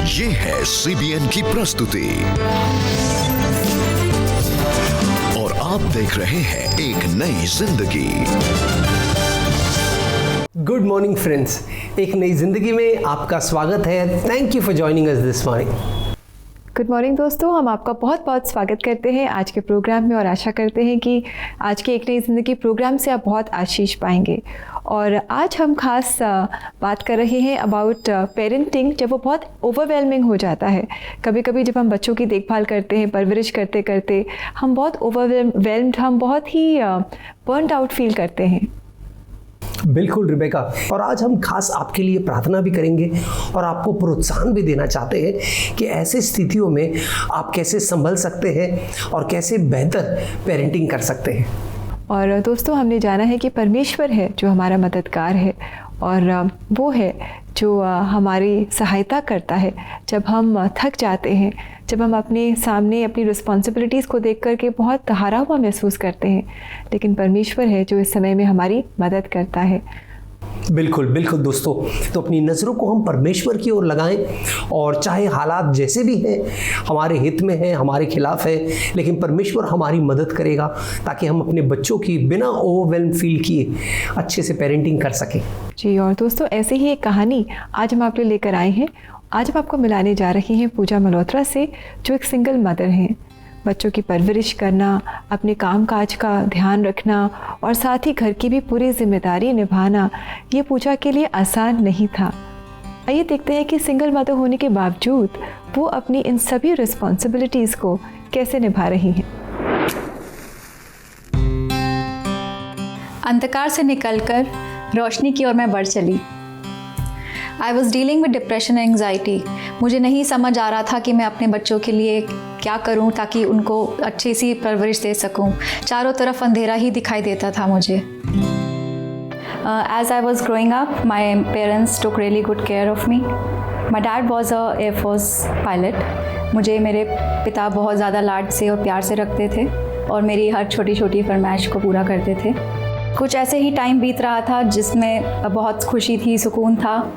ये है CBN की प्रस्तुति और आप देख रहे हैं एक नई जिंदगी। गुड मॉर्निंग फ्रेंड्स, एक नई जिंदगी में आपका स्वागत है। Thank you for joining us this morning. Good morning दोस्तों, हम आपका बहुत बहुत स्वागत करते हैं आज के प्रोग्राम में और आशा करते हैं कि आज के एक नई ज़िंदगी प्रोग्राम से आप बहुत आशीष पाएंगे। और आज हम खास बात कर रहे हैं अबाउट पेरेंटिंग, जब वो बहुत ओवरवेलमिंग हो जाता है। कभी कभी जब हम बच्चों की देखभाल करते हैं, परवरिश करते करते हम बहुत ओवरवेलम्ड, हम बहुत ही बर्नड आउट फील करते हैं। बिल्कुल रिबेका, और आज हम खास आपके लिए प्रार्थना भी करेंगे और आपको प्रोत्साहन भी देना चाहते हैं कि ऐसे स्थितियों में आप कैसे संभल सकते हैं और कैसे बेहतर पेरेंटिंग कर सकते हैं। और दोस्तों, हमने जाना है कि परमेश्वर है जो हमारा मददगार है और वो है जो हमारी सहायता करता है जब हम थक जाते हैं, जब हम अपने सामने अपनी रिस्पॉन्सिबिलिटीज़ को देख कर के बहुत हारा हुआ महसूस करते हैं। लेकिन परमेश्वर है जो इस समय में हमारी मदद करता है। बिल्कुल बिल्कुल दोस्तों, तो अपनी नज़रों को हम परमेश्वर की ओर लगाएं और चाहे हालात जैसे भी हैं, हमारे हित में हैं, हमारे खिलाफ है, लेकिन परमेश्वर हमारी मदद करेगा ताकि हम अपने बच्चों की बिना ओवरवेल्म फील किए अच्छे से पेरेंटिंग कर सकें। जी, और दोस्तों ऐसे ही एक कहानी आज हम आपके लेकर आए हैं। आज हम आपको मिलाने जा रहे हैं पूजा मल्होत्रा से, जो एक सिंगल मदर हैं। बच्चों की परवरिश करना, अपने काम काज का ध्यान रखना और साथ ही घर की भी पूरी जिम्मेदारी निभाना, ये पूजा के लिए आसान नहीं था। आइए देखते हैं कि सिंगल मदर होने के बावजूद वो अपनी इन सभी रिस्पॉन्सिबिलिटीज़ को कैसे निभा रही हैं। अंधकार से निकलकर रोशनी की ओर मैं बढ़ चली। I was dealing with depression and anxiety. मुझे नहीं समझ आ रहा था कि मैं अपने बच्चों के लिए क्या करूं ताकि उनको अच्छी सी परवरिश दे सकूं। चारों तरफ अंधेरा ही दिखाई देता था मुझे। As I was growing up, my parents took really good care of me. My dad was a air force pilot. मुझे मेरे पिता बहुत ज़्यादा लाड से और प्यार से रखते थे और मेरी हर छोटी छोटी फरमाइश को पूरा करते थे। कुछ ऐसे ही टाइम बीत रहा था जिसमें बहुत खुशी थी, सुकून था।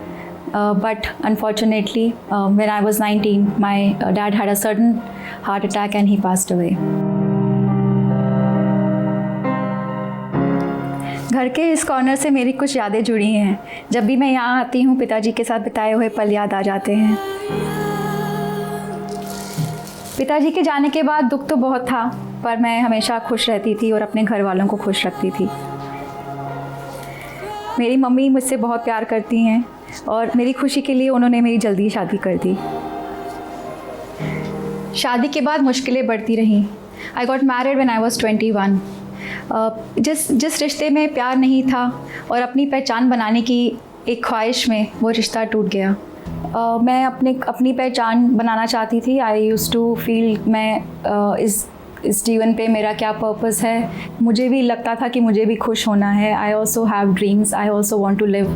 But unfortunately, when I was 19, my dad had a sudden heart attack and he passed away. घर के इस कॉर्नर से मेरी कुछ यादें जुड़ी हैं। जब भी मैं यहाँ आती हूँ, पिताजी के साथ बिताए हुए पल याद आ जाते हैं। पिताजी के जाने के बाद दुख तो बहुत था, पर मैं हमेशा खुश रहती थी और अपने घर वालों को खुश रखती थी। मेरी मम्मी मुझसे बहुत प्यार करती हैं और मेरी खुशी के लिए उन्होंने मेरी जल्दी शादी कर दी। शादी के बाद मुश्किलें बढ़ती रहीं। I got married when I was 21। जिस रिश्ते में प्यार नहीं था और अपनी पहचान बनाने की एक ख्वाहिश में वो रिश्ता टूट गया। मैं अपनी पहचान बनाना चाहती थी। आई यूज्ड टू फील मैं इस जीवन पे मेरा क्या पर्पस है। मुझे भी लगता था कि मुझे भी खुश होना है। I also have dreams. I also want to live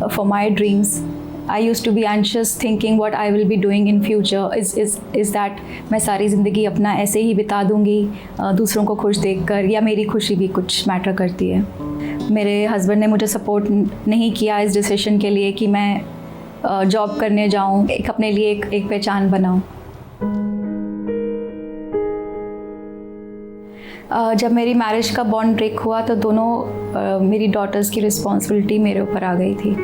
for my dreams. I used to be anxious thinking what I will be doing in future. Is that मैं सारी ज़िंदगी अपना ऐसे ही बिता दूँगी दूसरों को खुश देखकर, या मेरी खुशी भी कुछ मैटर करती है। मेरे हस्बैंड ने मुझे सपोर्ट नहीं किया इस डिसीजन के लिए कि मैं जॉब करने जाऊँ, अपने लिए एक पहचान बनाऊँ। जब मेरी मैरिज का बॉन्ड ब्रेक हुआ तो दोनों मेरी डॉटर्स की रिस्पॉन्सिबिलिटी मेरे ऊपर आ गई थी।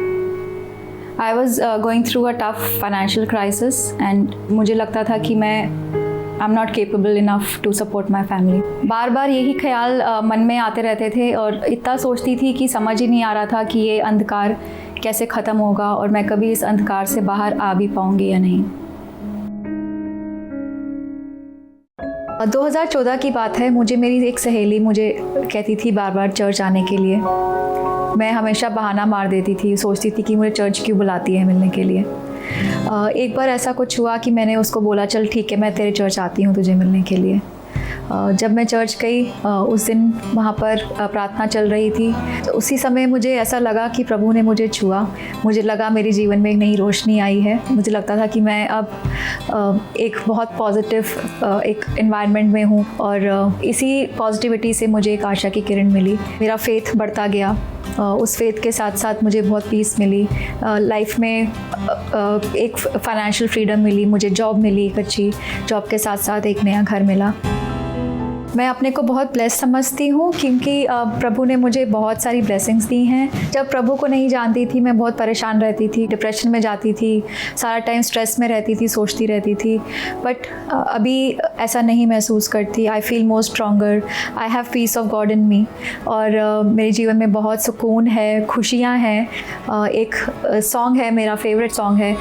I was going through a tough financial crisis and मुझे लगता था कि मैं I am not capable enough to support my family. बार बार यही ख्याल मन में आते रहते थे और इतना सोचती थी कि समझ ही नहीं आ रहा था कि ये अंधकार कैसे ख़त्म होगा और मैं कभी इस अंधकार से बाहर आ भी पाऊँगी या नहीं। 2014 की बात है। मुझे मेरी एक सहेली मुझे कहती थी बार बार चर्च आने के लिए। मैं हमेशा बहाना मार देती थी, सोचती थी कि मुझे चर्च क्यों बुलाती है मिलने के लिए। एक बार ऐसा कुछ हुआ कि मैंने उसको बोला, चल ठीक है, मैं तेरे चर्च आती हूँ तुझे मिलने के लिए। जब मैं चर्च गई उस दिन वहाँ पर प्रार्थना चल रही थी, तो उसी समय मुझे ऐसा लगा कि प्रभु ने मुझे छुआ। मुझे लगा मेरे जीवन में एक नई रोशनी आई है। मुझे लगता था कि मैं अब एक बहुत पॉजिटिव एक एनवायरनमेंट में हूँ, और इसी पॉजिटिविटी से मुझे एक आशा की किरण मिली। मेरा फेथ बढ़ता गया। उस फेथ के साथ साथ मुझे बहुत पीस मिली लाइफ में। एक फाइनेंशियल फ्रीडम मिली, मुझे जॉब मिली, एक अच्छी जॉब के साथ साथ एक नया घर मिला। मैं अपने को बहुत ब्लेस समझती हूँ, क्योंकि प्रभु ने मुझे बहुत सारी ब्लेसिंग्स दी हैं। जब प्रभु को नहीं जानती थी मैं बहुत परेशान रहती थी, डिप्रेशन में जाती थी, सारा टाइम स्ट्रेस में रहती थी, सोचती रहती थी। बट अभी ऐसा नहीं महसूस करती। I feel more stronger, I have peace of God in me, और मेरे जीवन में बहुत सुकून है, खुशियाँ हैं। एक सॉन्ग है, मेरा फेवरेट सॉन्ग है,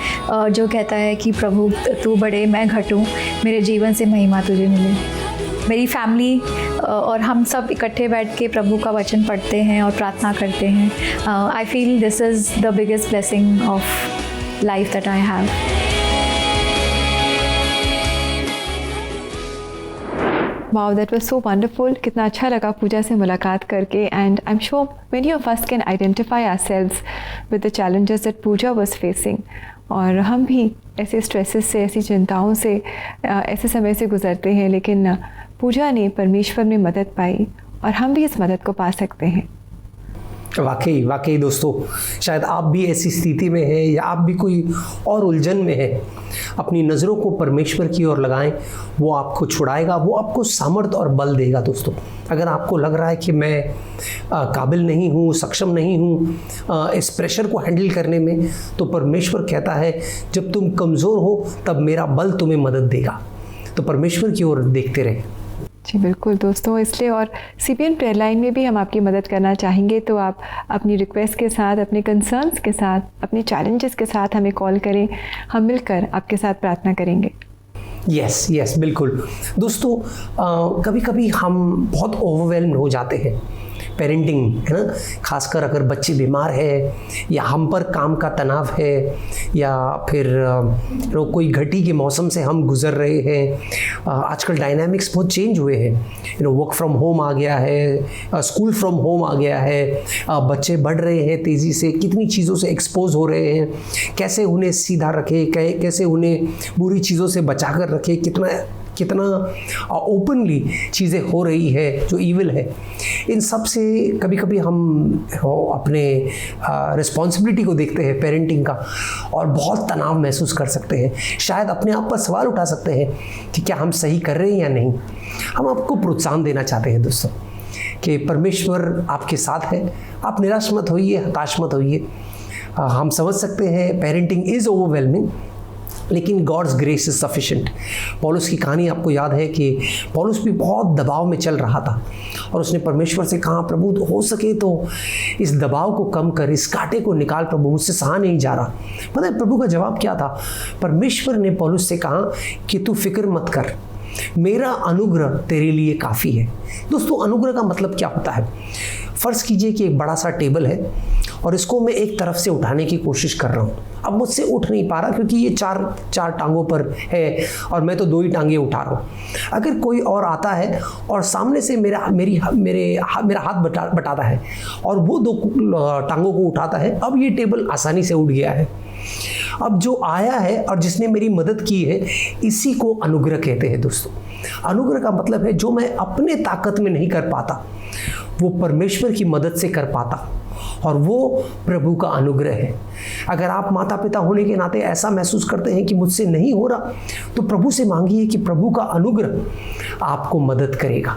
जो कहता है कि प्रभु तू बढ़े मैं घटूँ, मेरे जीवन से महिमा तुझे मिले। मेरी फैमिली और हम सब इकट्ठे बैठ के प्रभु का वचन पढ़ते हैं और प्रार्थना करते हैं। I feel this is the biggest blessing of life that I have. Wow, that was so wonderful. कितना अच्छा लगा पूजा से मुलाकात करके, and I'm sure many of us can identify ourselves with the challenges that Pooja was facing. और हम भी ऐसे स्ट्रेसेस से, ऐसी चिंताओं से, ऐसे समय से गुजरते हैं, लेकिन पूजा ने परमेश्वर में मदद पाई और हम भी इस मदद को पा सकते हैं। वाकई वाकई दोस्तों, शायद आप भी ऐसी स्थिति में हैं या आप भी कोई और उलझन में हैं। अपनी नज़रों को परमेश्वर की ओर लगाएं, वो आपको छुड़ाएगा, वो आपको सामर्थ्य और बल देगा। दोस्तों, अगर आपको लग रहा है कि मैं काबिल नहीं हूँ, सक्षम नहीं हूँ इस प्रेशर को हैंडल करने में, तो परमेश्वर कहता है जब तुम कमज़ोर हो तब मेरा बल तुम्हें मदद देगा। तो परमेश्वर की ओर देखते रहें। जी बिल्कुल दोस्तों, इसलिए और CBN प्रेयर लाइन में भी हम आपकी मदद करना चाहेंगे। तो आप अपनी रिक्वेस्ट के साथ, अपने कंसर्न्स के साथ, अपने चैलेंजेस के साथ हमें कॉल करें, हम मिलकर आपके साथ प्रार्थना करेंगे। यस बिल्कुल दोस्तों, कभी कभी हम बहुत ओवरवेल्म्ड हो जाते हैं पेरेंटिंग, है ना। खासकर अगर बच्चे बीमार है या हम पर काम का तनाव है या फिर कोई घटी के मौसम से हम गुज़र रहे हैं। आजकल डायनामिक्स बहुत चेंज हुए हैं, वर्क फ्रॉम होम आ गया है, स्कूल फ्रॉम होम आ गया है, बच्चे बढ़ रहे हैं तेज़ी से, कितनी चीज़ों से एक्सपोज हो रहे हैं, कैसे उन्हें सीधा रखें, कैसे उन्हें बुरी चीज़ों से बचा कर रखें, कितना ओपनली चीज़ें हो रही है जो ईविल है। इन सब से कभी कभी हम अपने रिस्पॉन्सिबिलिटी को देखते हैं पेरेंटिंग का, और बहुत तनाव महसूस कर सकते हैं। शायद अपने आप पर सवाल उठा सकते हैं कि क्या हम सही कर रहे हैं या नहीं। हम आपको प्रोत्साहन देना चाहते हैं दोस्तों कि परमेश्वर आपके साथ है। आप निराश मत होइए, हताश मत होइए। हम समझ सकते हैं पेरेंटिंग इज़ ओवरवेलमिंग, लेकिन गॉड्स ग्रेस इज सफिशिएंट। पौलुस की कहानी आपको याद है कि पौलुस भी बहुत दबाव में चल रहा था और उसने परमेश्वर से कहा, प्रभु तो हो सके तो इस दबाव को कम कर, इस कांटे को निकाल प्रभु, मुझसे सहा नहीं जा रहा। पता है प्रभु का जवाब क्या था? परमेश्वर ने पौलुस से कहा कि तू फिक्र मत कर, मेरा अनुग्रह तेरे लिए काफ़ी है। दोस्तों, अनुग्रह का मतलब क्या होता है? फ़र्ज़ कीजिए कि एक बड़ा सा टेबल है और इसको मैं एक तरफ से उठाने की कोशिश कर रहा हूँ। अब मुझसे उठ नहीं पा रहा क्योंकि ये चार टांगों पर है और मैं तो 2 ही टांगे उठा रहा हूँ। अगर कोई और आता है और सामने से मेरा हाथ बटाता है और वो 2 टांगों को उठाता है, अब ये टेबल आसानी से उठ गया है। अब जो आया है और जिसने मेरी मदद की है, इसी को अनुग्रह कहते हैं दोस्तों। अनुग्रह का मतलब है जो मैं अपने ताकत में नहीं कर पाता, वो परमेश्वर की मदद से कर पाता, और वो प्रभु का अनुग्रह है। अगर आप माता पिता होने के नाते ऐसा महसूस करते हैं कि मुझसे नहीं हो रहा, तो प्रभु से मांगिए कि प्रभु का अनुग्रह आपको मदद करेगा,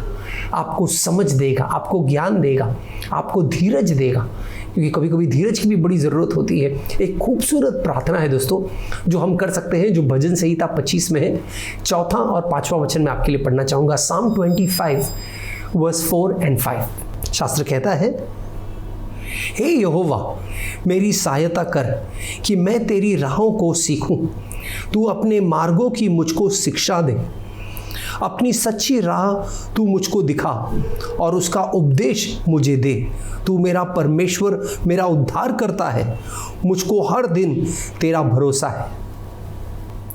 आपको समझ देगा, आपको ज्ञान देगा, आपको धीरज देगा, क्योंकि कभी कभी धीरज की भी बड़ी ज़रूरत होती है। एक खूबसूरत प्रार्थना है दोस्तों जो हम कर सकते हैं, जो भजन संहिता 25 में है। 4 और 5वां वचन मैं आपके लिए पढ़ना चाहूँगा। Psalm 25 वर्स 4 और 5। शास्त्र कहता है, हे यहोवा मेरी सहायता कर कि मैं तेरी राहों को सीखूं, तू अपने मार्गों की मुझको शिक्षा दे, अपनी सच्ची राह तू मुझको दिखा और उसका उपदेश मुझे दे। तू मेरा परमेश्वर, मेरा उद्धार करता है, मुझको हर दिन तेरा भरोसा है।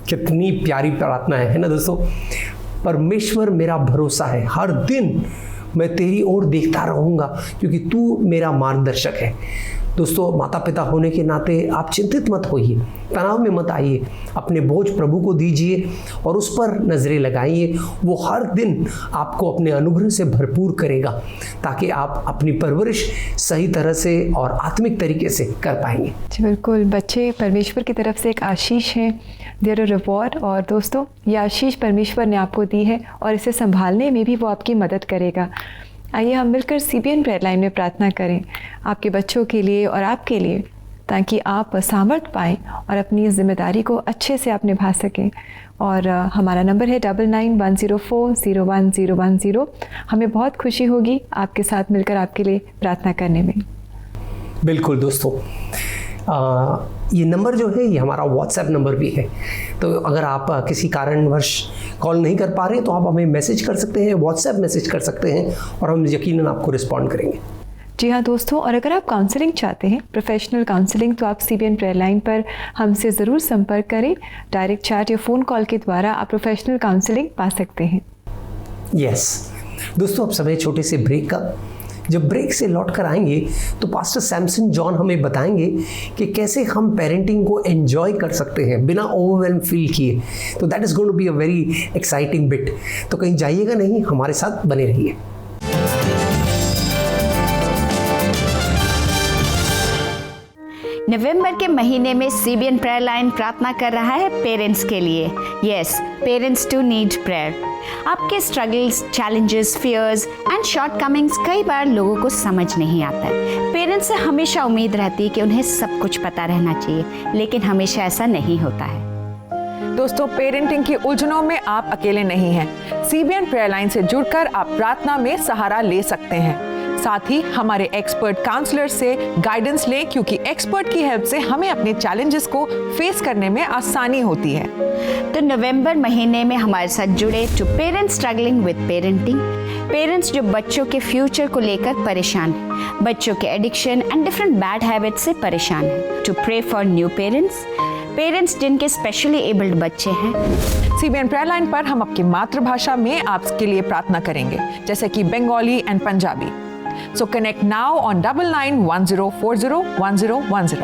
कितनी प्यारी प्रार्थना है ना दोस्तों। परमेश्वर मेरा भरोसा है, हर दिन मैं तेरी ओर देखता रहूँगा क्योंकि तू मेरा मार्गदर्शक है। दोस्तों, माता पिता होने के नाते आप चिंतित मत होइए, तनाव में मत आइए, अपने बोझ प्रभु को दीजिए और उस पर नज़रें लगाइए। वो हर दिन आपको अपने अनुग्रह से भरपूर करेगा ताकि आप अपनी परवरिश सही तरह से और आत्मिक तरीके से कर पाएंगे। जी बिल्कुल, बच्चे परमेश्वर की तरफ से एक आशीष है, देयर अ रिवॉर्ड। और दोस्तों, ये आशीष परमेश्वर ने आपको दी है और इसे संभालने में भी वो आपकी मदद करेगा। आइए हम मिलकर CBN प्रेयर लाइन में प्रार्थना करें आपके बच्चों के लिए और आपके लिए, ताकि आप सामर्थ पाएँ और अपनी इस जिम्मेदारी को अच्छे से आप निभा सकें। और हमारा नंबर है 9910401010। हमें बहुत खुशी होगी आपके साथ मिलकर आपके लिए प्रार्थना करने में। बिल्कुल दोस्तों, ये नंबर जो है ये हमारा व्हाट्सएप नंबर भी है, तो अगर आप किसी कारणवश कॉल नहीं कर पा रहे तो आप हमें मैसेज कर सकते हैं, व्हाट्सएप मैसेज कर सकते हैं और हम यकीनन आपको रिस्पॉन्ड करेंगे। जी हाँ दोस्तों, और अगर आप काउंसलिंग चाहते हैं, प्रोफेशनल काउंसलिंग, तो आप CBN प्रेयर लाइन पर हमसे ज़रूर संपर्क करें। डायरेक्ट चैट या फ़ोन कॉल के द्वारा आप प्रोफेशनल काउंसलिंग पा सकते हैं। यस दोस्तों, अब समय छोटे से ब्रेक का। जब ब्रेक से लौट कर आएंगे तो पास्टर सैमसन जॉन हमें बताएंगे कि कैसे हम पेरेंटिंग को एंजॉय कर सकते हैं बिना ओवरवेल्म फील किए। तो that is going to be a very exciting bit. तो कहीं जाइएगा नहीं, हमारे साथ बने रहिए। नवंबर के महीने में CBN प्रेयर लाइन प्रार्थना कर रहा है पेरेंट्स के लिए। Yes, parents too need prayer. आपके struggles, challenges, fears and shortcomings कई बार लोगों को समझ नहीं आता है। पेरेंट्स से हमेशा उम्मीद रहती है कि उन्हें सब कुछ पता रहना चाहिए, लेकिन हमेशा ऐसा नहीं होता है। दोस्तों, पेरेंटिंग की उलझनों में आप अकेले नहीं हैं। CBN प्रेयर लाइन से जुड़कर आप प्रार्थना में सहारा ले सकते हैं। साथ ही हमारे एक्सपर्ट काउंसलर से गाइडेंस लें, क्योंकि एक्सपर्ट की हेल्प से हमें अपने चैलेंजेस को फेस करने में आसानी होती है। तो नवंबर महीने में हमारे साथ जुड़े to parents struggling with parenting, parents जो बच्चों के फ्यूचर को लेकर परेशान हैं, बच्चों के addiction and different bad habits से परेशान हैं, to pray for new parents, parents जिनके स्पेशली एबल्ड बच्चे हैं। CBN प्रेयर लाइन पर हम आपकी मातृभाषा में आपके लिए प्रार्थना करेंगे, जैसे कि Bengali and Punjabi. So connect now on 9910401010.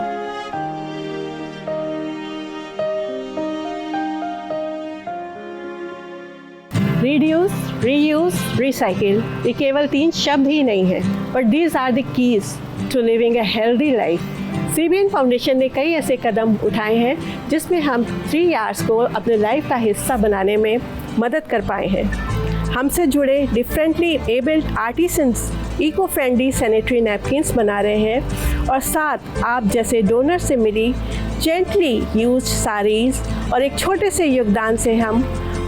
Reduce, reuse, recycle ये केवल 3 शब्द ही नहीं हैं, but these are the keys to living a healthy life. CBN foundation ने कई ऐसे कदम उठाए हैं जिसमें हम 3 R's को अपने लाइफ का हिस्सा बनाने में मदद कर पाए हैं। हमसे जुड़े differently abled artisans eco friendly sanitary napkins बना रहे हैं और साथ आप जैसे डोनर से मिली जेंटली यूज्ड साड़ीज़ और एक छोटे से योगदान से हम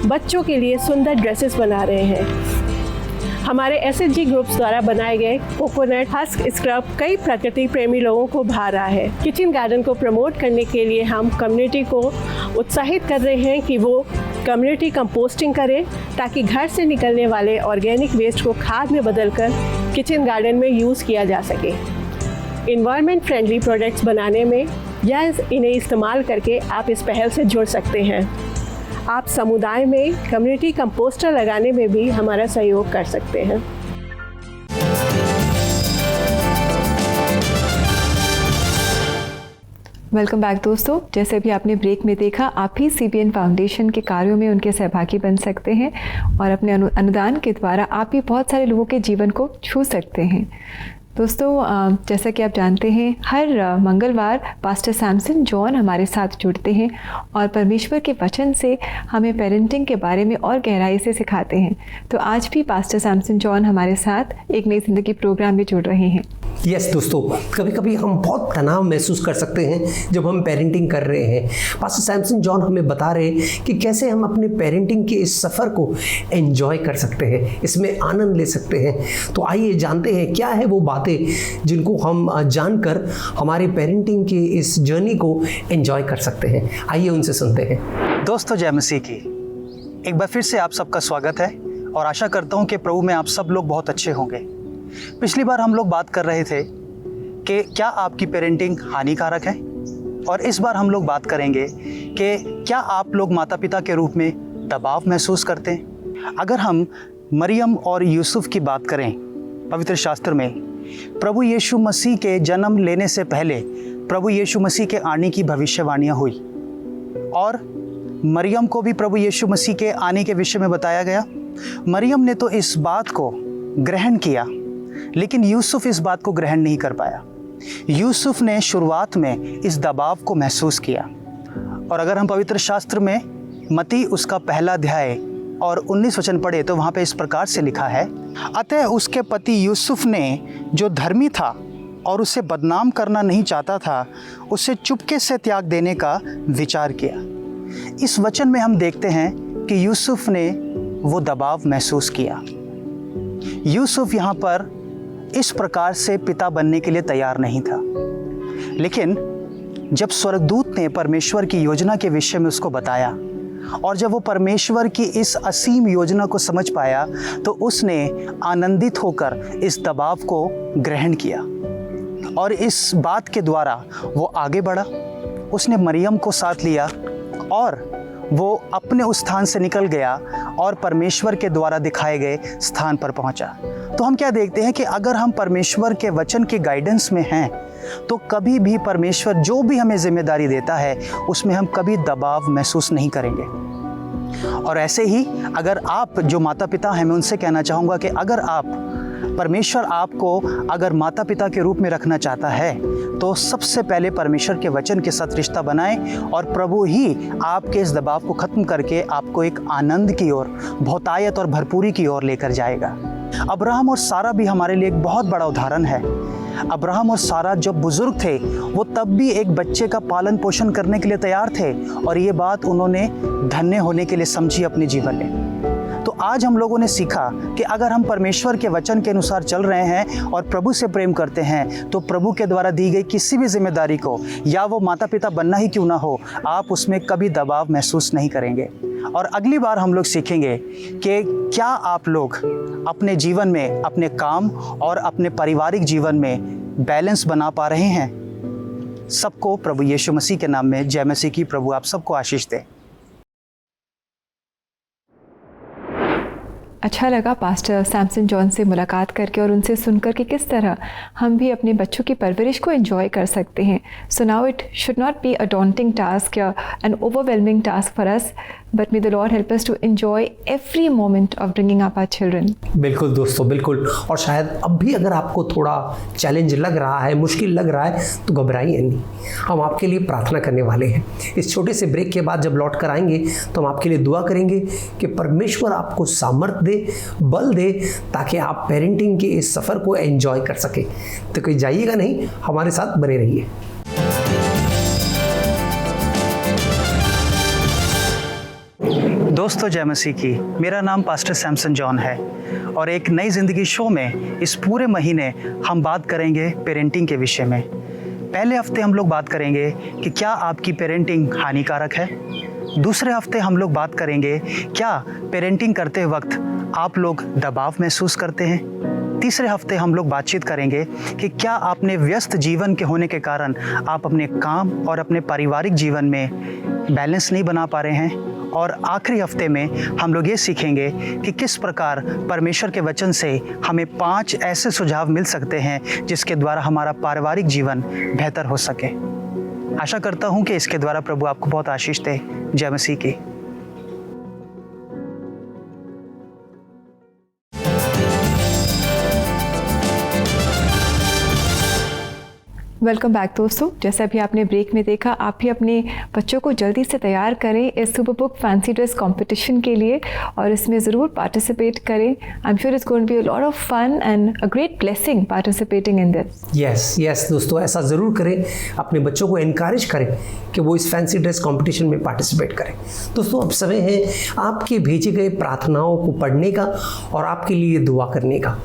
बच्चों के लिए सुंदर ड्रेसेस बना रहे हैं। हमारे SSG ग्रुप्स द्वारा बनाए गए कोकोनट हस्क स्क्रब कई प्रकृति प्रेमी लोगों को भा रहा है। किचन गार्डन को प्रमोट करने के लिए हम कम्युनिटी को उत्साहित कर रहे हैं कि वो कम्युनिटी कंपोस्टिंग करें, ताकि घर से निकलने वाले ऑर्गेनिक वेस्ट को खाद में बदलकर किचन गार्डन में यूज़ किया जा सके। इन्वायरमेंट फ्रेंडली प्रोडक्ट्स बनाने में या इन्हें इस्तेमाल करके आप इस पहल से जुड़ सकते हैं। आप समुदाय में कम्युनिटी कंपोस्टर लगाने में भी हमारा सहयोग कर सकते हैं। वेलकम बैक दोस्तों, जैसे भी आपने ब्रेक में देखा, आप भी CBN फाउंडेशन के कार्यों में उनके सहभागी बन सकते हैं और अपने अनुदान के द्वारा आप भी बहुत सारे लोगों के जीवन को छू सकते हैं। दोस्तों, जैसा कि आप जानते हैं, हर मंगलवार पास्टर सैमसन जॉन हमारे साथ जुड़ते हैं और परमेश्वर के वचन से हमें पेरेंटिंग के बारे में और गहराई से सिखाते हैं। तो आज भी पास्टर सैमसन जॉन हमारे साथ एक नई ज़िंदगी प्रोग्राम में जुड़ रहे हैं। यस दोस्तों, कभी कभी हम बहुत तनाव महसूस कर सकते हैं जब हम पेरेंटिंग कर रहे हैं। पास्टर सैमसन जॉन हमें बता रहे हैं कि कैसे हम अपने पेरेंटिंग के इस सफ़र को एंजॉय कर सकते हैं, इसमें आनंद ले सकते हैं। तो आइए जानते हैं क्या है वो बातें जिनको हम जानकर हमारे पेरेंटिंग के इस जर्नी को एंजॉय कर सकते हैं। आइए उनसे सुनते हैं। दोस्तों, जय मसीह की। एक बार फिर से आप सबका स्वागत है और आशा करता हूँ कि प्रभु में आप सब लोग बहुत अच्छे होंगे। पिछली बार हम लोग बात कर रहे थे कि क्या आपकी पेरेंटिंग हानिकारक है, और इस बार हम लोग बात करेंगे कि क्या आप लोग माता पिता के रूप में दबाव महसूस करते हैं। अगर हम मरियम और यूसुफ की बात करें पवित्र शास्त्र में, प्रभु यीशु मसीह के जन्म लेने से पहले प्रभु यीशु मसीह के आने की भविष्यवाणियाँ हुई और मरियम को भी प्रभु यीशु मसीह के आने के विषय में बताया गया। मरियम ने तो इस बात को ग्रहण किया, लेकिन यूसुफ इस बात को ग्रहण नहीं कर पाया। यूसुफ ने शुरुआत में इस दबाव को महसूस किया। और अगर हम पवित्र शास्त्र में मत्ती उसका पहला अध्याय और 19 वचन पढ़े तो वहाँ पे इस प्रकार से लिखा है, अतः उसके पति यूसुफ ने जो धर्मी था और उसे बदनाम करना नहीं चाहता था, उसे चुपके से त्याग देने का विचार किया। इस वचन में हम देखते हैं कि यूसुफ ने वो दबाव महसूस किया। यूसुफ यहाँ पर इस प्रकार से पिता बनने के लिए तैयार नहीं था, लेकिन जब स्वर्गदूत ने परमेश्वर की योजना के विषय में उसको बताया और जब वो परमेश्वर की इस असीम योजना को समझ पाया तो उसने आनंदित होकर इस दबाव को ग्रहण किया और इस बात के द्वारा वो आगे बढ़ा। उसने मरियम को साथ लिया और वो अपने उस स्थान से निकल गया और परमेश्वर के द्वारा दिखाए गए स्थान पर पहुंचा। तो हम क्या देखते हैं कि अगर हम परमेश्वर के वचन के गाइडेंस में हैं तो कभी भी परमेश्वर जो भी हमें जिम्मेदारी देता है उसमें हम कभी दबाव महसूस नहीं करेंगे। और ऐसे ही अगर आप जो माता पिता हैं, मैं उनसे कहना चाहूँगा कि अगर परमेश्वर आपको अगर माता पिता के रूप में रखना चाहता है तो सबसे पहले परमेश्वर के वचन के साथ रिश्ता बनाएं और प्रभु ही आपके इस दबाव को ख़त्म करके आपको एक आनंद की ओर, बहुतायत और भरपूरी की ओर लेकर जाएगा। अब्राहम और सारा भी हमारे लिए एक बहुत बड़ा उदाहरण है। अब्राहम और सारा जब बुजुर्ग थे वो तब भी एक बच्चे का पालन पोषण करने के लिए तैयार थे और ये बात उन्होंने धन्य होने के लिए समझी अपने जीवन में। तो आज हम लोगों ने सीखा कि अगर हम परमेश्वर के वचन के अनुसार चल रहे हैं और प्रभु से प्रेम करते हैं तो प्रभु के द्वारा दी गई किसी भी जिम्मेदारी को, या वो माता पिता बनना ही क्यों ना हो, आप उसमें कभी दबाव महसूस नहीं करेंगे। और अगली बार हम लोग सीखेंगे कि क्या आप लोग अपने जीवन में, अपने काम और अपने पारिवारिक जीवन में बैलेंस बना पा रहे हैं। सबको प्रभु यीशु मसीह के नाम में जय मसीह की। प्रभु आप सबको आशीष दे। अच्छा लगा पास्टर सैमसन जॉन से मुलाकात करके और उनसे सुनकर कि किस तरह हम भी अपने बच्चों की परवरिश को एंजॉय कर सकते हैं। So now it should not be a daunting task या an overwhelming task for us, but may the Lord help us to enjoy every moment of bringing up our children. बिल्कुल दोस्तों, बिल्कुल। और शायद अब भी अगर आपको थोड़ा चैलेंज लग रहा है, मुश्किल लग रहा है, तो घबराइए नहीं, हम आपके लिए प्रार्थना करने वाले हैं। इस छोटे से ब्रेक के बाद जब लौट कर आएंगे तो हम आपके लिए दुआ करेंगे कि परमेश्वर आपको सामर्थ्य दे, बल दे, ताकि आप पेरेंटिंग के इस सफ़र को एंजॉय कर सके। तो कहीं जाइएगा नहीं, हमारे साथ बने रहिए। दोस्तों जय मसीह की। मेरा नाम पास्टर सैमसन जॉन है और एक नई ज़िंदगी शो में इस पूरे महीने हम बात करेंगे पेरेंटिंग के विषय में। पहले हफ्ते हम लोग बात करेंगे कि क्या आपकी पेरेंटिंग हानिकारक है। दूसरे हफ्ते हम लोग बात करेंगे क्या पेरेंटिंग करते वक्त आप लोग दबाव महसूस करते हैं। तीसरे हफ्ते हम लोग बातचीत करेंगे कि क्या आपने व्यस्त जीवन के होने के कारण आप अपने काम और अपने पारिवारिक जीवन में बैलेंस नहीं बना पा रहे हैं। और आखिरी हफ्ते में हम लोग ये सीखेंगे कि किस प्रकार परमेश्वर के वचन से हमें 5 ऐसे सुझाव मिल सकते हैं जिसके द्वारा हमारा पारिवारिक जीवन बेहतर हो सके। आशा करता हूँ कि इसके द्वारा प्रभु आपको बहुत आशीष दे। जय मसीह की। वेलकम बैक दोस्तों। जैसा भी आपने ब्रेक में देखा, आप भी अपने बच्चों को जल्दी से तैयार करें इस super book fancy dress competition के लिए और इसमें ज़रूर पार्टिसिपेट करें। I am sure it's going to be a lot of fun and a great blessing participating in this. Yes दोस्तों, ऐसा ज़रूर करें। अपने बच्चों को एनकरेज करें कि वो इस फैंसी ड्रेस कंपटीशन में पार्टिसिपेट करें। दोस्तों अब समय है आपके भेजे गए प्रार्थनाओं को पढ़ने का और आपके लिए दुआ करने का।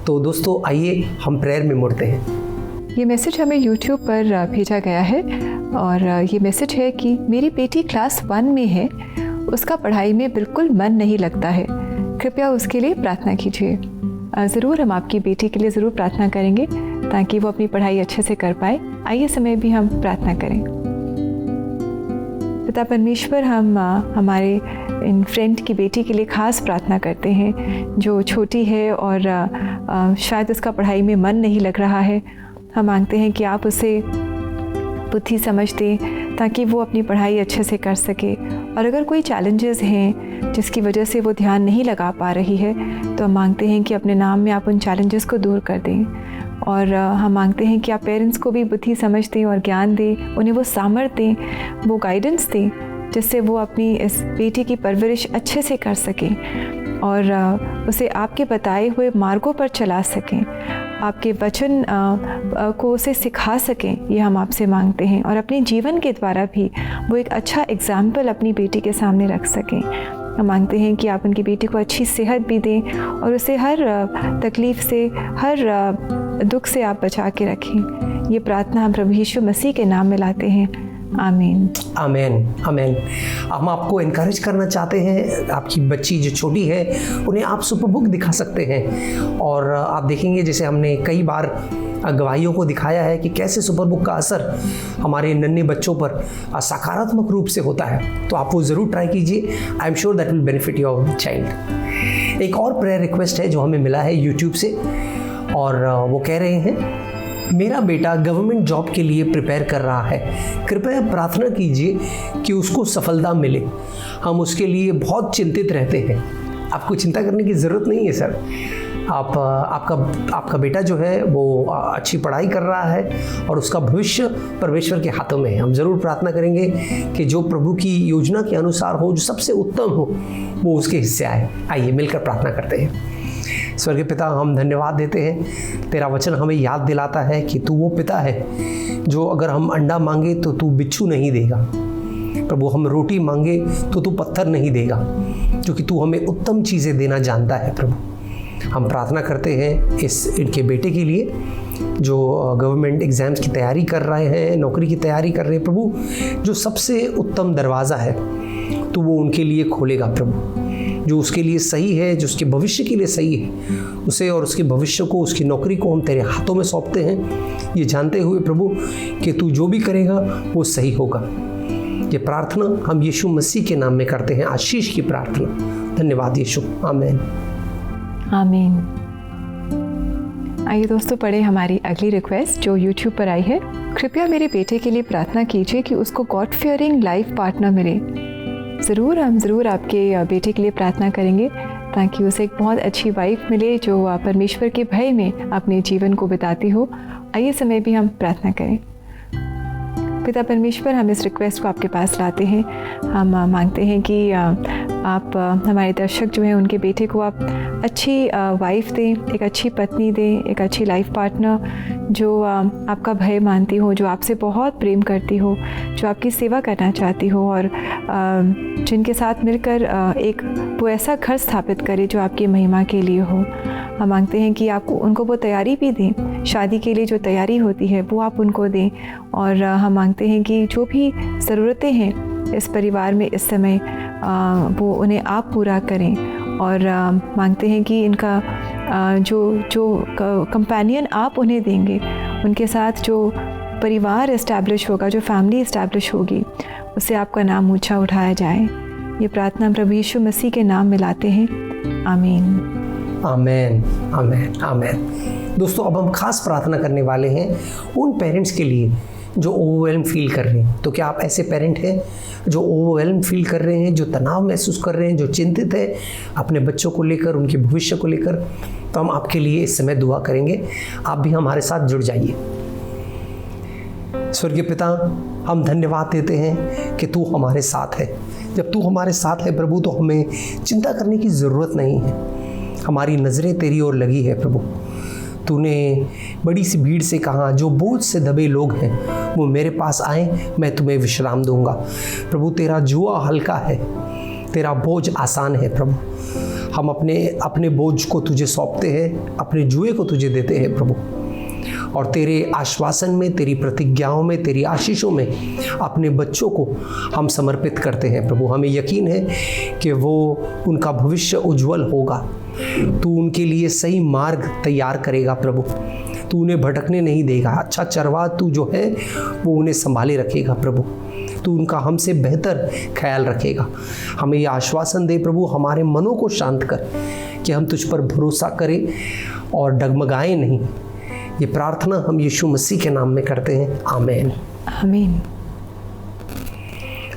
तो दोस्तों आइए हम प्रेयर में मुड़ते हैं। ये मैसेज हमें YouTube पर भेजा गया है और ये मैसेज है कि मेरी बेटी क्लास 1 में है, उसका पढ़ाई में बिल्कुल मन नहीं लगता है, कृपया उसके लिए प्रार्थना कीजिए। ज़रूर हम आपकी बेटी के लिए ज़रूर प्रार्थना करेंगे ताकि वो अपनी पढ़ाई अच्छे से कर पाए। आइए समय भी हम प्रार्थना करें। पिता परमेश्वर, हम हमारे इन फ्रेंड की बेटी के लिए ख़ास प्रार्थना करते हैं जो छोटी है और शायद उसका पढ़ाई में मन नहीं लग रहा है। हम मांगते हैं कि आप उसे बुद्धि समझ दें ताकि वो अपनी पढ़ाई अच्छे से कर सके, और अगर कोई चैलेंजेस हैं जिसकी वजह से वो ध्यान नहीं लगा पा रही है तो हम मांगते हैं कि अपने नाम में आप उन चैलेंजेस को दूर कर दें। और हम मांगते हैं कि आप पेरेंट्स को भी बुद्धि समझ दें और ज्ञान दें, उन्हें वो सामर्थ्य दें, वो गाइडेंस दें जिससे वो अपनी इस बेटी की परवरिश अच्छे से कर सकें और उसे आपके बताए हुए मार्गों पर चला सकें, आपके वचन को उसे सिखा सकें। ये हम आपसे मांगते हैं और अपने जीवन के द्वारा भी वो एक अच्छा एग्जाम्पल अपनी बेटी के सामने रख सकें। हम मांगते हैं कि आप उनकी बेटी को अच्छी सेहत भी दें और उसे हर तकलीफ़ से, हर दुख से आप बचा के रखें। ये प्रार्थना हम प्रभु यीशु मसीह के नाम में लाते हैं, आमीन। आमीन, आमीन। हम आपको इनकरेज करना चाहते हैं, आपकी बच्ची जो छोटी है उन्हें आप सुपर बुक दिखा सकते हैं और आप देखेंगे जैसे हमने कई बार गवाहियों को दिखाया है कि कैसे सुपर बुक का असर हमारे नन्हे बच्चों पर सकारात्मक रूप से होता है। तो आप वो ज़रूर ट्राई कीजिए, आई am sure that will benefit your child. एक और प्रेयर रिक्वेस्ट है जो हमें मिला है यूट्यूब से और वो कह रहे हैं, मेरा बेटा गवर्नमेंट जॉब के लिए प्रिपेयर कर रहा है, कृपया प्रार्थना कीजिए कि उसको सफलता मिले। हम उसके लिए बहुत चिंतित रहते हैं। आपको चिंता करने की ज़रूरत नहीं है सर। आपका बेटा जो है वो अच्छी पढ़ाई कर रहा है और उसका भविष्य परमेश्वर के हाथों में है। हम ज़रूर प्रार्थना करेंगे कि जो प्रभु की योजना के अनुसार हो, जो सबसे उत्तम हो, वो उसके हिस्से आए। आइए मिलकर प्रार्थना करते हैं। स्वर्गीय पिता, हम धन्यवाद देते हैं, तेरा वचन हमें याद दिलाता है कि तू वो पिता है जो अगर हम अंडा मांगे तो तू बिच्छू नहीं देगा। प्रभु, हम रोटी मांगे तो तू पत्थर नहीं देगा, क्योंकि तू हमें उत्तम चीज़ें देना जानता है। प्रभु, हम प्रार्थना करते हैं इनके बेटे के लिए जो गवर्नमेंट एग्ज़ाम्स की तैयारी कर रहे हैं, नौकरी की तैयारी कर रहे हैं। प्रभु, जो सबसे उत्तम दरवाज़ा है तो वो उनके लिए खोलेगा। प्रभु, जो उसके लिए सही है, जो उसके भविष्य के लिए सही है, उसे और उसके भविष्य को, उसकी नौकरी को हम तेरे हाथों में सौंपते हैं, ये जानते हुए प्रभु कि तू जो भी करेगा वो सही होगा। ये प्रार्थना हम यीशु मसीह के नाम में करते हैं, आशीष की प्रार्थना। धन्यवाद यीशु, आमीन, आमीन। आइए दोस्तों, पढ़े हमारी अगली रिक्वेस्ट जो यूट्यूब पर आई है। कृपया मेरे बेटे के लिए प्रार्थना कीजिए कि उसको गॉड फियरिंग लाइफ पार्टनर मिले। हम ज़रूर आपके बेटे के लिए प्रार्थना करेंगे ताकि उसे एक बहुत अच्छी वाइफ मिले जो परमेश्वर के भय में अपने जीवन को बिताती हो। आइए समय भी हम प्रार्थना करें। पिता परमेश्वर, हम इस रिक्वेस्ट को आपके पास लाते हैं। हम मांगते हैं कि आप हमारे दर्शक जो हैं उनके बेटे को आप अच्छी वाइफ दें, एक अच्छी पत्नी दें, एक अच्छी लाइफ पार्टनर जो आपका भय मानती हो, जो आपसे बहुत प्रेम करती हो, जो आपकी सेवा करना चाहती हो और जिनके साथ मिलकर एक वो ऐसा घर स्थापित करे जो आपकी महिमा के लिए हो। हम मांगते हैं कि आपको उनको वो तैयारी भी दें, शादी के लिए जो तैयारी होती है वो आप उनको दें। और हम मांगते हैं कि जो भी ज़रूरतें हैं इस परिवार में इस समय वो उन्हें आप पूरा करें। और मांगते हैं कि इनका जो कंपेनियन आप उन्हें देंगे, उनके साथ जो परिवार इस्टेब्लिश होगा, जो फैमिली इस्टेब्लिश होगी, उससे आपका नाम ऊंचा उठाया जाए। ये प्रार्थना प्रभु यीशु मसीह के नाम में लाते हैं, आमीन, आमीन, आमीन, आमीन। दोस्तों, अब हम खास प्रार्थना करने वाले हैं उन पेरेंट्स के लिए जो ओवरवेल्म फील कर रहे हैं। तो क्या आप ऐसे पेरेंट हैं जो ओवरवेल्म फील कर रहे हैं, जो तनाव महसूस कर रहे हैं, जो चिंतित है अपने बच्चों को लेकर, उनके भविष्य को लेकर? तो हम आपके लिए इस समय दुआ करेंगे। आप भी हमारे साथ जुड़ जाइए। स्वर्गीय पिता, हम धन्यवाद देते हैं कि तू हमारे साथ है। जब तू हमारे साथ है प्रभु तो हमें चिंता करने की ज़रूरत नहीं है। हमारी नज़रें तेरी ओर लगी है प्रभु। तूने बड़ी सी भीड़ से कहा, जो बोझ से दबे लोग हैं वो मेरे पास आए, मैं तुम्हें विश्राम दूंगा। प्रभु, तेरा जुआ हल्का है, तेरा बोझ आसान है। प्रभु, हम अपने बोझ को तुझे सौंपते हैं, अपने जुए को तुझे देते हैं प्रभु, और तेरे आश्वासन में, तेरी प्रतिज्ञाओं में, तेरी आशीषों में अपने बच्चों को हम समर्पित करते हैं प्रभु। हमें यकीन है कि वो उनका भविष्य उज्जवल होगा। तू उनके लिए सही मार्ग तैयार करेगा प्रभु। तू उन्हें भटकने नहीं देगा। अच्छा चरवाहा तू जो है वो उन्हें संभाले रखेगा प्रभु। तू उनका हमसे बेहतर ख्याल रखेगा। हमें ये आश्वासन दे प्रभु, हमारे मनों को शांत कर कि हम तुझ पर भरोसा करें और डगमगाएं नहीं। ये प्रार्थना हम यीशु मसीह के नाम में करते हैं, आमीन आमीन।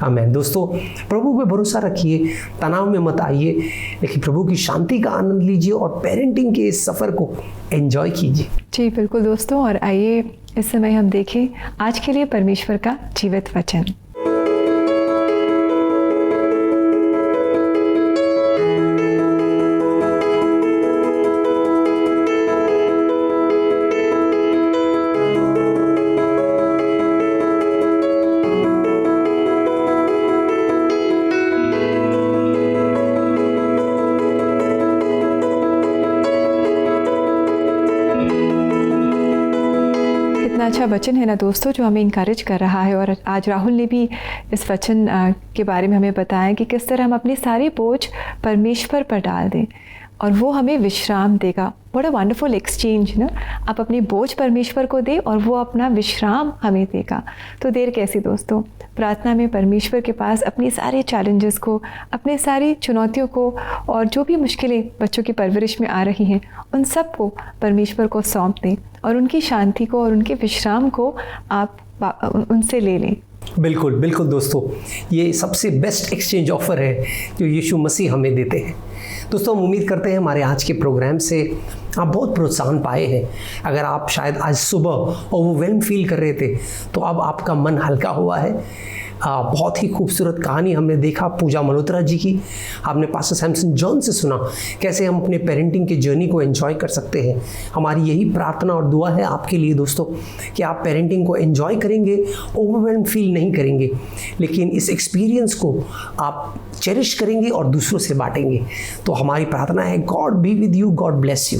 आमीन। दोस्तों, प्रभु पे भरोसा रखिए, तनाव में मत आइए, लेकिन प्रभु की शांति का आनंद लीजिए और पेरेंटिंग के इस सफ़र को एंजॉय कीजिए। जी बिल्कुल दोस्तों, और आइए इस समय हम देखें आज के लिए परमेश्वर का जीवित वचन। अच्छा वचन है ना दोस्तों, जो हमें इनकरेज कर रहा है। और आज राहुल ने भी इस वचन के बारे में हमें बताया कि किस तरह हम अपनी सारी बोझ परमेश्वर पर डाल दें और वो हमें विश्राम देगा। बड़ा वंडरफुल एक्सचेंज ना, आप अपनी बोझ परमेश्वर को दें और वो अपना विश्राम हमें देगा। तो देर कैसी दोस्तों, प्रार्थना में परमेश्वर के पास अपनी सारे चैलेंजेस को, अपने सारी चुनौतियों को और जो भी मुश्किलें बच्चों की परवरिश में आ रही हैं उन सब को परमेश्वर को सौंप दें और उनकी शांति को और उनके विश्राम को आप उनसे ले लें। बिल्कुल बिल्कुल दोस्तों, ये सबसे बेस्ट एक्सचेंज ऑफर है जो यीशु मसीह हमें देते हैं। दोस्तों, हम उम्मीद करते हैं हमारे आज के प्रोग्राम से आप बहुत प्रोत्साहन पाए हैं। अगर आप शायद आज सुबह ओवरवेल्म फील कर रहे थे तो अब आपका मन हल्का हुआ है। बहुत ही खूबसूरत कहानी हमने देखा पूजा मल्होत्रा जी की। आपने पास्टर सैमसन जॉन से सुना कैसे हम अपने पेरेंटिंग के जर्नी को एंजॉय कर सकते हैं। हमारी यही प्रार्थना और दुआ है आपके लिए दोस्तों कि आप पेरेंटिंग को एंजॉय करेंगे, ओवरवेल्म फील नहीं करेंगे, लेकिन इस एक्सपीरियंस को आप चेरिश करेंगे और दूसरों से बांटेंगे। तो हमारी प्रार्थना है, God be with you, God bless you.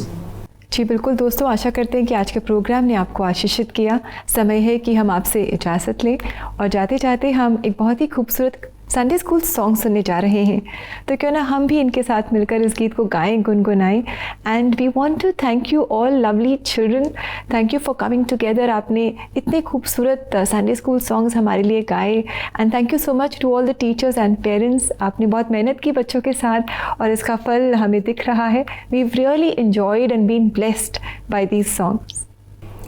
जी बिल्कुल दोस्तों, आशा करते हैं कि आज के प्रोग्राम ने आपको आशीषित किया। समय है कि हम आपसे इजाज़त लें और जाते जाते हम एक बहुत ही खूबसूरत संडे स्कूल सॉन्ग सुनने जा रहे हैं। तो क्यों ना हम भी इनके साथ मिलकर इस गीत को गाएं, गुनगुनाएं। And we want to thank you all lovely children, thank you for coming together. आपने इतने खूबसूरत संडे स्कूल सॉन्ग्स हमारे लिए गाए and thank you so much to all the teachers and parents. आपने बहुत मेहनत की बच्चों के साथ और इसका फल हमें दिख रहा है। We really enjoyed and been blessed by these songs.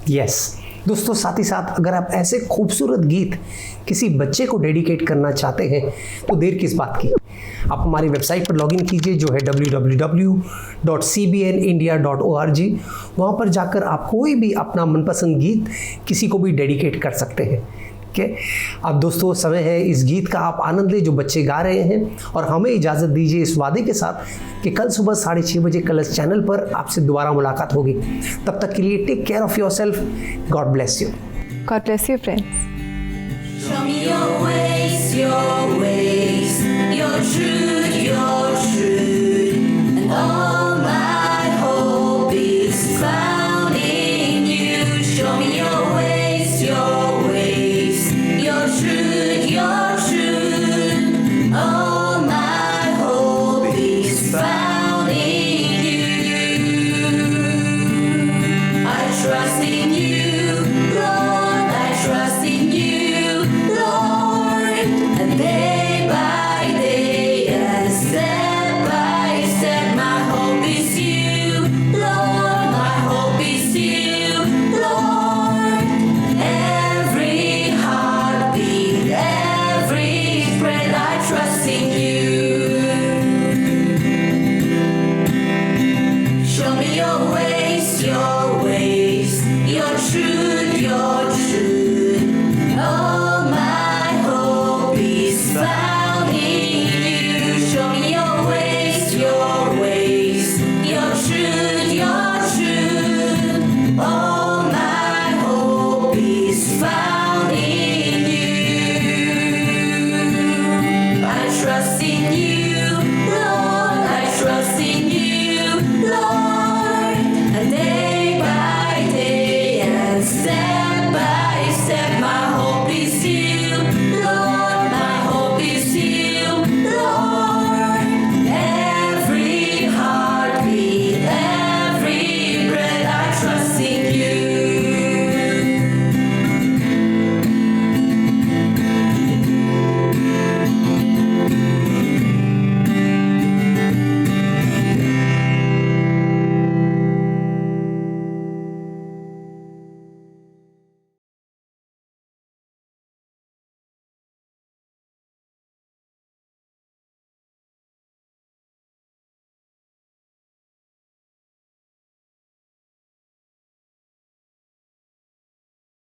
Yes दोस्तों, साथ ही साथ अगर आप ऐसे खूबसूरत गीत किसी बच्चे को डेडिकेट करना चाहते हैं तो देर किस बात की, आप हमारी वेबसाइट पर लॉगिन कीजिए जो है www.cbnindia.org। वहाँ पर जाकर आप कोई भी अपना मनपसंद गीत किसी को भी डेडिकेट कर सकते हैं। अब दोस्तों, समय है इस गीत का आप आनंद लें जो बच्चे गा रहे हैं और हमें इजाज़त दीजिए इस वादे के साथ कि कल सुबह 6:30 बजे कलर्स चैनल पर आपसे दोबारा मुलाकात होगी। तब तक के लिए take care of yourself. God bless you. God bless you friends. Show me your ways, your truth, your truth.